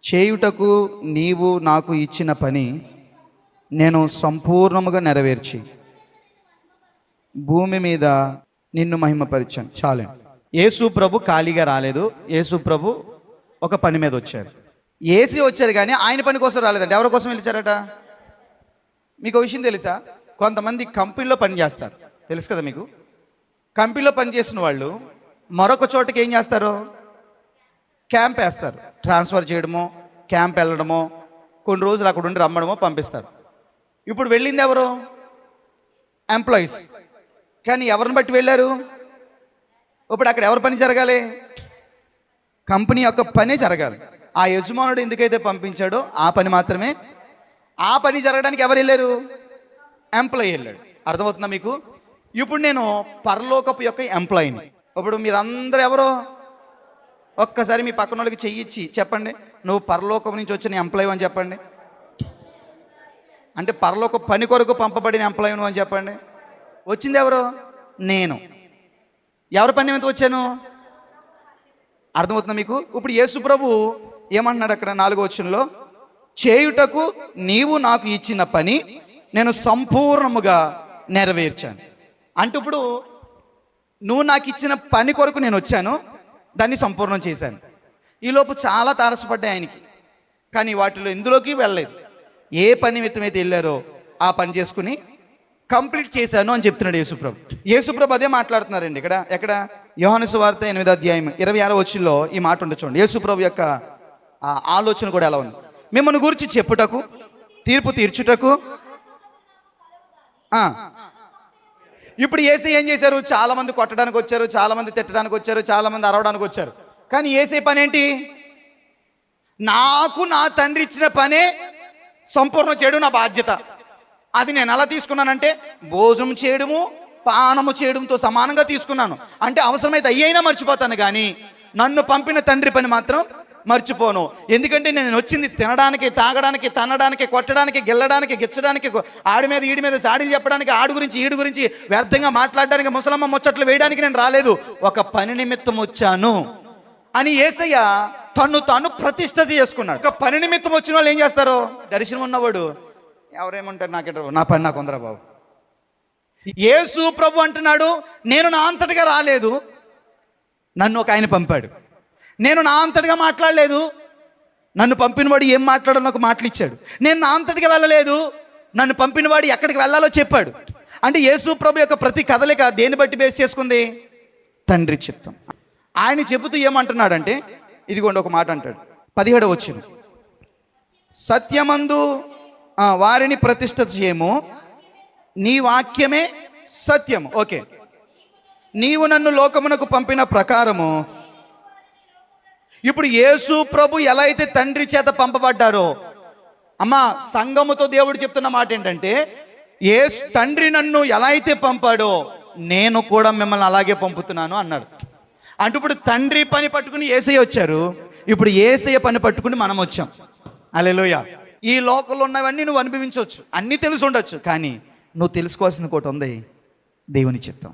చేయుటకు నీవు నాకు ఇచ్చిన పని నేను సంపూర్ణముగా నెరవేర్చి భూమి మీద నిన్ను మహిమపరిచాను. చాలండి. యేసు ప్రభు ఖాళీగా రాలేదు. యేసు ప్రభు ఒక పని మీద వచ్చారు. ఏసీ వచ్చారు కానీ ఆయన పని కోసం రాలేదండి. ఎవరి కోసం వెళ్ళారట? మీకు ఒక విషయం తెలుసా? కొంతమంది కంపెనీలో పని చేస్తారు, తెలుసు కదా మీకు. కంపెనీలో పని చేసిన వాళ్ళు మరొక చోటకి ఏం చేస్తారు? క్యాంప్ వేస్తారు. ట్రాన్స్ఫర్ చేయడమో, క్యాంప్ వెళ్ళడమో, కొన్ని రోజులు అక్కడ ఉండి రమ్మడమో పంపిస్తారు. ఇప్పుడు వెళ్ళింది ఎవరు? ఎంప్లాయీస్. కానీ ఎవరిని బట్టి వెళ్ళారు? ఇప్పుడు అక్కడ ఎవరి పని జరగాలి? కంపెనీ యొక్క పనే జరగాలి. ఆ యజమానుడు ఎందుకైతే పంపించాడో ఆ పని మాత్రమే. ఆ పని జరగడానికి ఎవరు వెళ్ళారు? ఎంప్లాయీ వెళ్ళాడు. అర్థమవుతుందా మీకు? ఇప్పుడు నేను పరలోకపు యొక్క ఎంప్లాయీని. ఇప్పుడు మీరందరూ ఎవరో ఒక్కసారి మీ పక్కన వాళ్ళకి చెయ్యిచ్చి చెప్పండి, నువ్వు పరలోకం నుంచి వచ్చిన ఎంప్లాయీ అని చెప్పండి. అంటే పరలోక పని కొరకు పంపబడిన ఎంప్లాయీ అని చెప్పండి. వచ్చింది ఎవరు? నేను. ఎవరి పని మీద వచ్చాను? అర్థమవుతుందా మీకు? ఇప్పుడు యేసు ప్రభు ఏమంటున్నాడు అక్కడ 4వ వచనంలో? చేయుటకు నీవు నాకు ఇచ్చిన పని నేను సంపూర్ణముగా నెరవేర్చాను. అంటే ఇప్పుడు నువ్వు నాకు ఇచ్చిన పని కొరకు నేను వచ్చాను, దాన్ని సంపూర్ణం చేశాను. ఈలోపు చాలా తారసపడ్డాయి ఆయనకి, కానీ వాటిలో ఎందులోకి వెళ్ళలేదు. ఏ పని నిమిత్తమైతే వెళ్ళారో ఆ పని చేసుకుని కంప్లీట్ చేశాను అని చెప్తున్నాడు యేసుప్రభు. యేసుప్రభు అదే మాట్లాడుతున్నారండి ఇక్కడ. ఎక్కడ? యోహాను సువార్త 8వ అధ్యాయం 26వ వచనంలో ఈ మాట ఉంటుంది చూడండి. యేసుప్రభు యొక్క ఆలోచన కూడా ఎలా ఉంది? మిమ్మల్ని గురించి చెప్పుటకు, తీర్పు తీర్చుటకు. ఇప్పుడు యేసయ్య ఏం చేశారు? చాలా మంది కొట్టడానికి వచ్చారు, చాలా మంది తిట్టడానికి వచ్చారు, చాలా మంది అరవడానికి వచ్చారు. కానీ యేసయ్య పని ఏంటి? నాకు నా తండ్రి ఇచ్చిన పనే సంపూర్ణ చేయడం నా బాధ్యత. అది నేను ఎలా తీసుకున్నానంటే భోజనం చేయడము, పానము చేయడంతో సమానంగా తీసుకున్నాను. అంటే అవసరమైతే అయ్యైనా మర్చిపోతాను, కానీ నన్ను పంపిన తండ్రి పని మాత్రం మర్చిపోను. ఎందుకంటే నేను వచ్చింది తినడానికి, తాగడానికి, తన్నడానికి, కొట్టడానికి, గెల్లడానికి, గిచ్చడానికి, ఆడి మీద ఈడి మీద సాడీలు చెప్పడానికి, ఆడి గురించి ఈడి గురించి వ్యర్థంగా మాట్లాడడానికి, ముసలమ్మ ముచ్చట్లు వేయడానికి నేను రాలేదు. ఒక పని నిమిత్తం వచ్చాను అని యేసయ్య తాను ప్రతిష్ఠ చేసుకున్నాడు. ఒక పని నిమిత్తం వచ్చిన వాళ్ళు ఏం చేస్తారు? దర్శనం ఉన్నవాడు ఎవరేమంటారు, నా పని నాకు ఉందరా బాబు. యేసు ప్రభు అంటున్నాడు, నేను నా అంతటిగా రాలేదు, నన్ను ఒక ఆయన పంపాడు. నేను నా అంతటిగా మాట్లాడలేదు, నన్ను పంపినవాడు ఏం మాట్లాడో నాకు మాటలు ఇచ్చాడు. నేను నా అంతటిగా వెళ్ళలేదు, నన్ను పంపినవాడు ఎక్కడికి వెళ్ళాలో చెప్పాడు. అంటే యేసు ప్రభు యొక్క ప్రతి కదలిక దేన్ని బట్టి బేస్ చేసుకుంది? తండ్రి చిత్తం. ఆయన చెబుతూ ఏమంటున్నాడంటే, ఇదిగోండి ఒక మాట అంటాడు 17వ వచనం, సత్యమందు వారిని ప్రతిష్ఠ చేయము, నీ వాక్యమే సత్యము. ఓకే, నీవు నన్ను లోకమునకు పంపిన ప్రకారము. ఇప్పుడు యేసు ప్రభు ఎలా అయితే తండ్రి చేత పంపబడ్డారో, అమ్మా సంఘముతో దేవుడు చెప్తున్న మాట ఏంటంటే, తండ్రి నన్ను ఎలా అయితే పంపాడో నేను కూడా మిమ్మల్ని అలాగే పంపుతున్నాను అన్నాడు. అంటే ఇప్పుడు తండ్రి పని పట్టుకుని యేసయ్య వచ్చారు, ఇప్పుడు యేసయ్య పని పట్టుకుని మనం వచ్చాం. హల్లెలూయా. ఈ లోకంలో ఉన్నవన్నీ నువ్వు అనుభవించవచ్చు, అన్నీ తెలిసి ఉండొచ్చు, కానీ నువ్వు తెలుసుకోవాల్సింది ఒకటి ఉంది, దేవుని చిత్తం.